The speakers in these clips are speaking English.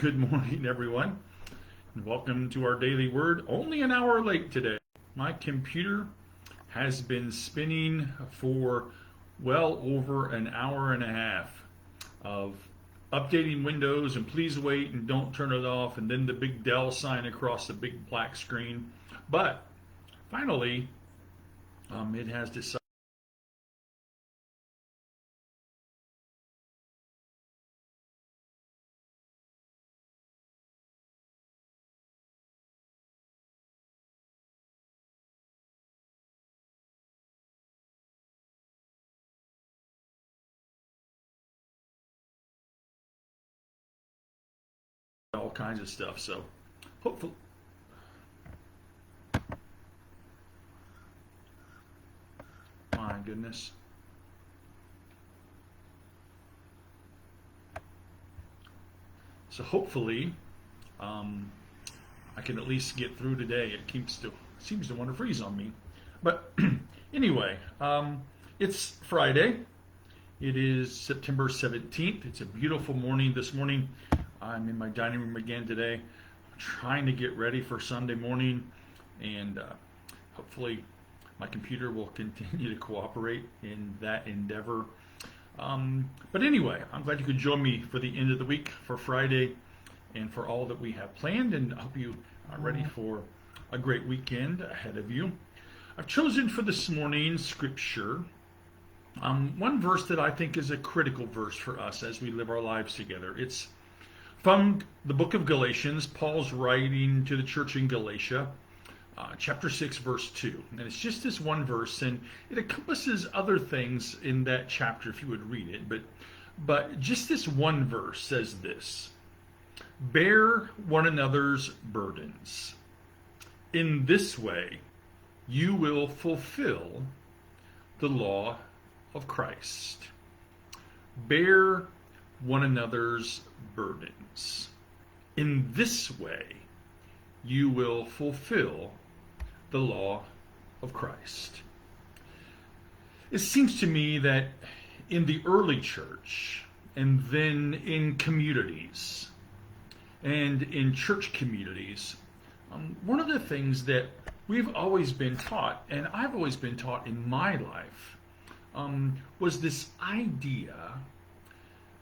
Good morning, everyone, and welcome to our daily word. Only an hour late today. My computer has been spinning for well over an hour and a half of updating Windows and please wait and don't turn it off, and then the big Dell sign across the big black screen. But finally, it has decided all kinds of stuff. So hopefully, my goodness. So hopefully, I can at least get through today. It seems to want to freeze on me, but anyway, it's Friday. It is September 17th. It's a beautiful morning this morning. I'm in my dining room again today, I'm trying to get ready for Sunday morning, and hopefully my computer will continue to cooperate in that endeavor. But anyway, I'm glad you could join me for the end of the week, for Friday, and for all that we have planned, and I hope you are ready for a great weekend ahead of you. I've chosen for this morning's scripture one verse that I think is a critical verse for us as we live our lives together. It's from the book of Galatians. Paul's writing to the church in Galatia, chapter 6, verse 2. And it's just this one verse, and it encompasses other things in that chapter if you would read it. But just this one verse says this: bear one another's burdens. In this way, you will fulfill the law of Christ. Bear one another's burdens. In this way, you will fulfill the law of Christ. It seems to me that in the early church, and then in communities, and in church communities, one of the things that we've always been taught, and I've always been taught in my life, was this idea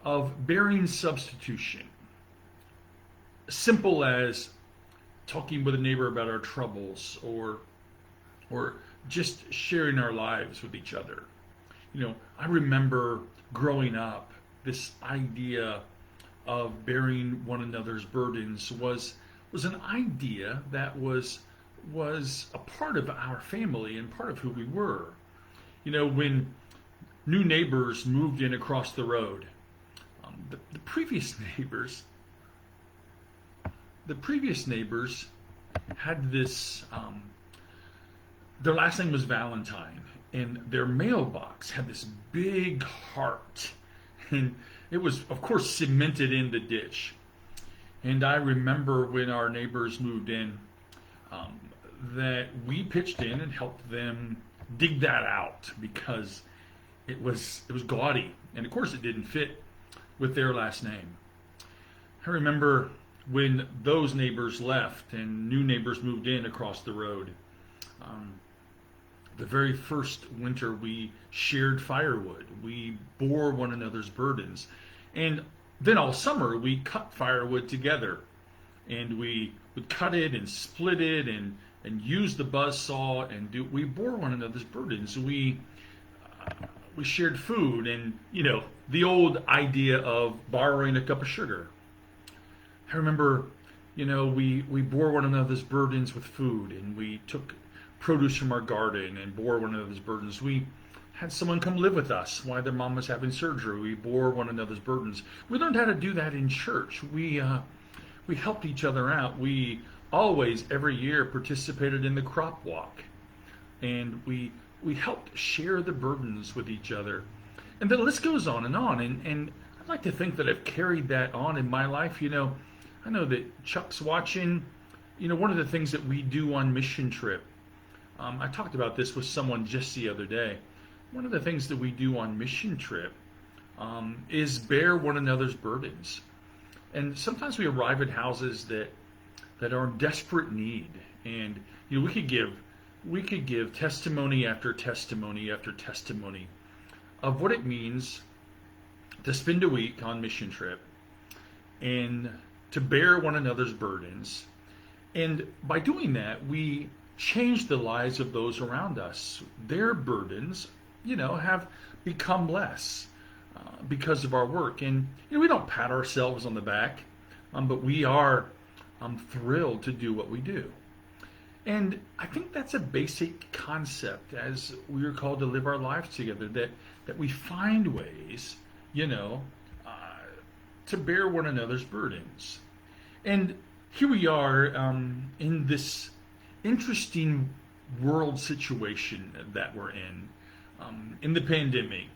of bearing substitution. Simple as talking with a neighbor about our troubles, or just sharing our lives with each other. You know, I remember growing up, this idea of bearing one another's burdens was an idea that was a part of our family and part of who we were. You know, when new neighbors moved in across the road, the previous neighbors had this, their last name was Valentine, and their mailbox had this big heart, and it was, of course, cemented in the ditch. And I remember when our neighbors moved in, that we pitched in and helped them dig that out, because it was gaudy, and of course it didn't fit with their last name. I remember when those neighbors left and new neighbors moved in across the road. The very first winter we shared firewood. We bore one another's burdens. And then all summer we cut firewood together. And we would cut it and split it and use the buzz saw, and we bore one another's burdens. We shared food, and the old idea of borrowing a cup of sugar. I remember, we bore one another's burdens with food, and we took produce from our garden and bore one another's burdens. We had someone come live with us while their mom was having surgery. We bore one another's burdens. We learned how to do that in church. We helped each other out. We always, every year, participated in the crop walk, and we helped share the burdens with each other. And the list goes on, and I'd like to think that I've carried that on in my life. I know that Chuck's watching. One of the things that we do on mission trip, I talked about this with someone just the other day. One of the things that we do on mission trip is bear one another's burdens. And sometimes we arrive at houses that are in desperate need. And we could give testimony after testimony after testimony of what it means to spend a week on mission trip and to bear one another's burdens. And by doing that, we change the lives of those around us. Their burdens, have become less because of our work. And we don't pat ourselves on the back, but we are thrilled to do what we do. And I think that's a basic concept as we are called to live our lives together, that we find ways, to bear one another's burdens. And here we are in this interesting world situation that we're in the pandemic,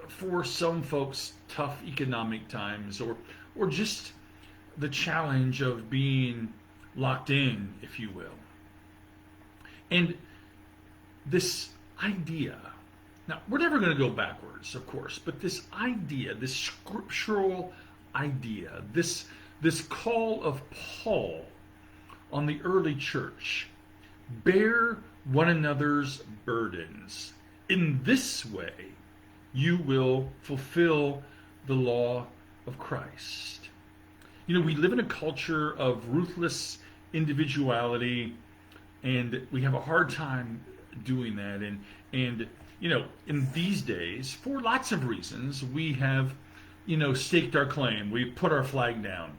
for some folks, tough economic times, or just the challenge of being locked in, if you will. And this idea, now we're never going to go backwards, of course, but this idea, this scriptural idea, this call of Paul on the early church, bear one another's burdens. In this way, you will fulfill the law of Christ. We live in a culture of ruthless individuality, and we have a hard time doing that. And in these days, for lots of reasons, we have, staked our claim. We've put our flag down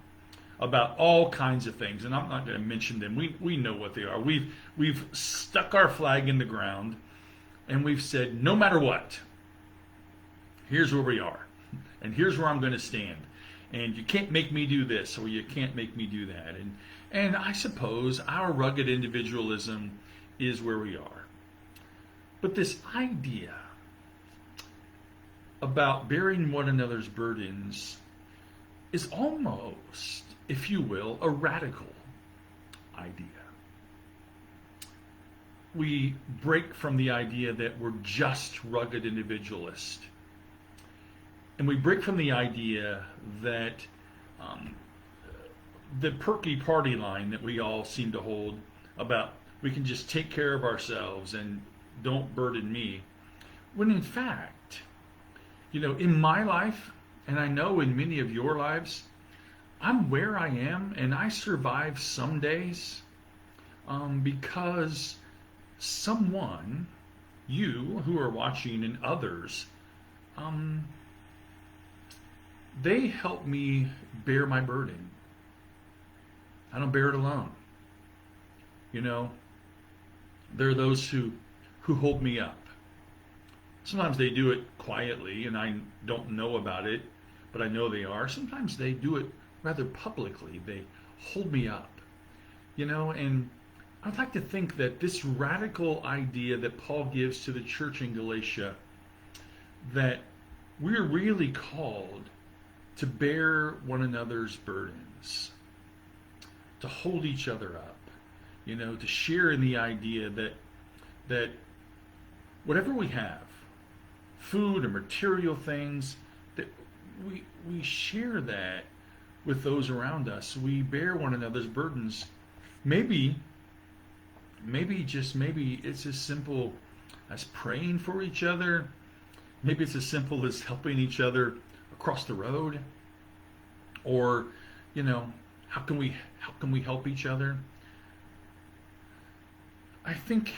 about all kinds of things, and I'm not going to mention them. We know what they are. We've stuck our flag in the ground, and we've said, no matter what, here's where we are, and here's where I'm going to stand. And you can't make me do this, or you can't make me do that. And I suppose our rugged individualism is where we are. But this idea about bearing one another's burdens is almost, if you will, a radical idea. We break from the idea that we're just rugged individualists. And we break from the idea that the perky party line that we all seem to hold about we can just take care of ourselves and don't burden me. When in fact, in my life, and I know in many of your lives, I'm where I am and I survive some days because someone, you who are watching and others, they help me bear my burden. I don't bear it alone. There are those who hold me up. Sometimes they do it quietly and I don't know about it, but I know they are. Sometimes they do it rather publicly. They hold me up. And I'd like to think that this radical idea that Paul gives to the church in Galatia, that we're really called to bear one another's burdens, to hold each other up, to share in the idea that whatever we have, food or material things, that we share that with those around us. We bear one another's burdens. Maybe it's as simple as praying for each other. Maybe it's as simple as helping each other across the road, or how can we help each other? I think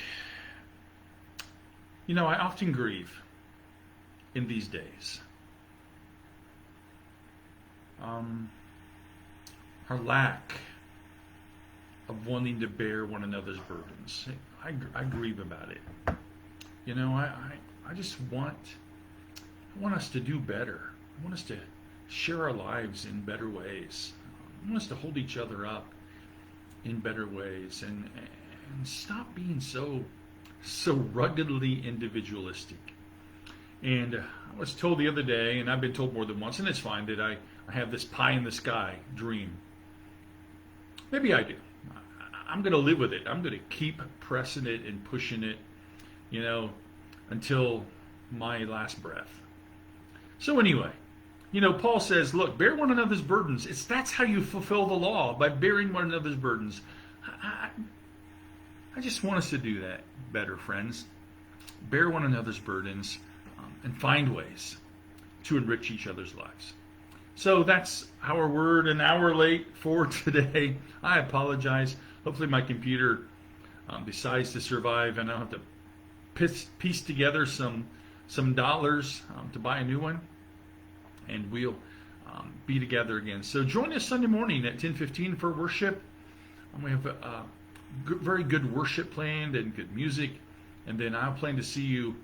I often grieve in these days our lack of wanting to bear one another's burdens. I grieve about it. I just want us to do better. I want us to share our lives in better ways. I want us to hold each other up in better ways and stop being so ruggedly individualistic. And I was told the other day, and I've been told more than once, and it's fine, that I have this pie in the sky dream. Maybe I do. I'm going to live with it. I'm going to keep pressing it and pushing it, until my last breath. So anyway, Paul says, look, bear one another's burdens. That's how you fulfill the law, by bearing one another's burdens. I just want us to do that better, friends. Bear one another's burdens and find ways to enrich each other's lives. So that's our word, an hour late for today. I apologize. Hopefully my computer decides to survive and I don't have to piece together some dollars to buy a new one. And we'll be together again. So join us Sunday morning at 10:15 for worship. We have a very good worship planned and good music. And then I'll plan to see you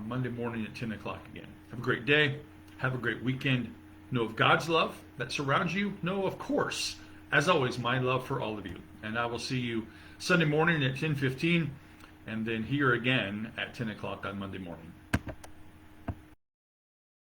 Monday morning at 10 o'clock again. Have a great day. Have a great weekend. Know of God's love that surrounds you. Know, of course, as always, my love for all of you. And I will see you Sunday morning at 10:15 and then here again at 10 o'clock on Monday morning.